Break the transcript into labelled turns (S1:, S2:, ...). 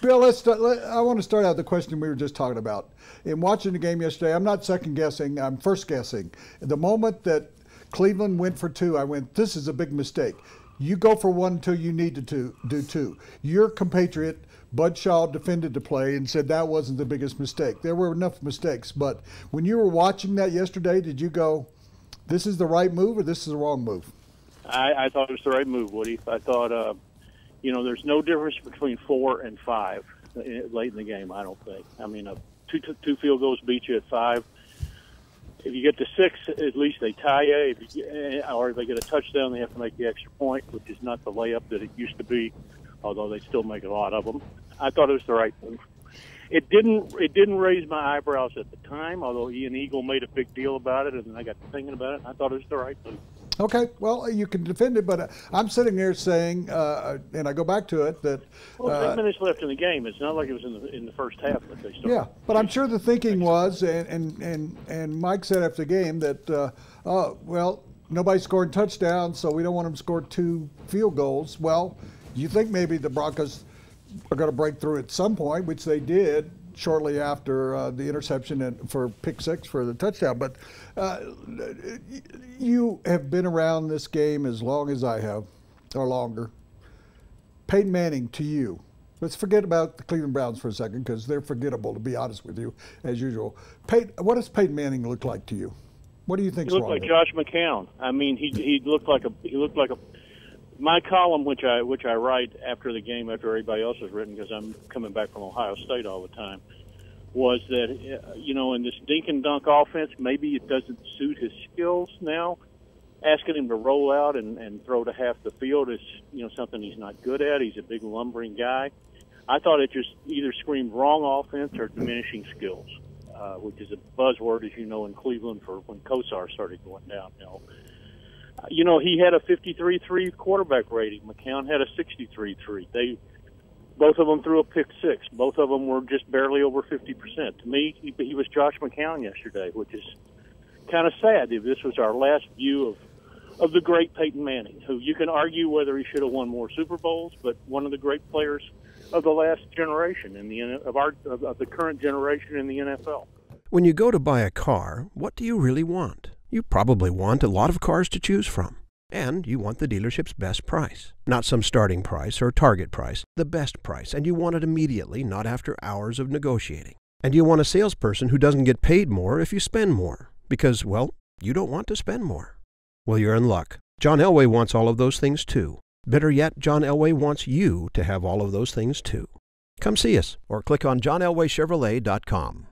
S1: Well, I want to start out the question we were just talking about. In watching the game yesterday, I'm not second guessing, I'm first guessing. The moment that Cleveland went for two, I went, this is a big mistake. You go for one until you need to do two. Your compatriot, Bud Shaw, defended the play and said that wasn't the biggest mistake. There were enough mistakes, but when you were watching that yesterday, did you go, this is the right move or this is the wrong move?
S2: I thought it was the right move, Woody. I thought, there's no difference between 4 and 5 late in the game, I don't think. I mean, two field goals beat you at 5. If you get to 6, at least they tie you. Or if they get a touchdown, they have to make the extra point, which is not the layup that it used to be, although they still make a lot of them. I thought it was the right move. It didn't raise my eyebrows at the time, although Ian Eagle made a big deal about it, and then I got to thinking about it, and I thought it was the right move.
S1: Okay, well, you can defend it, but I'm sitting there saying, and I go back to it, that...
S2: 8 minutes left in the game. It's not like it was in the first half that they started.
S1: Yeah, but I'm sure the thinking was, and Mike said after the game that, well, nobody scored touchdowns, so we don't want them to score 2 field goals. Well, you think maybe the Broncos are going to break through at some point, which they did shortly after the interception for pick 6 for the touchdown. But you have been around this game as long as I have, or longer. Peyton Manning, to you. Let's forget about the Cleveland Browns for a second because they're forgettable, to be honest with you, as usual. What does Peyton Manning look like to you? What do you think?
S2: He looked like Josh McCown. I mean, he looked like a. My column, which I write after the game, after everybody else has written, because I'm coming back from Ohio State all the time, was that in this dink and dunk offense, maybe it doesn't suit his skills now. Asking him to roll out and throw to half the field is something he's not good at. He's a big lumbering guy. I thought it just either screamed wrong offense or diminishing skills, which is a buzzword, as you know, in Cleveland for when Kosar started going downhill. He had a 53-3 quarterback rating. McCown had a 63-3. Both of them threw a pick 6. Both of them were just barely over 50%. To me, he was Josh McCown yesterday, which is kind of sad. If this was our last view of the great Peyton Manning, who you can argue whether he should have won more Super Bowls, but one of the great players of the last generation of the current generation in the NFL.
S3: When you go to buy a car, what do you really want? You probably want a lot of cars to choose from. And you want the dealership's best price. Not some starting price or target price, the best price. And you want it immediately, not after hours of negotiating. And you want a salesperson who doesn't get paid more if you spend more. Because, well, you don't want to spend more. Well, you're in luck. John Elway wants all of those things too. Better yet, John Elway wants you to have all of those things too. Come see us or click on johnelwaychevrolet.com.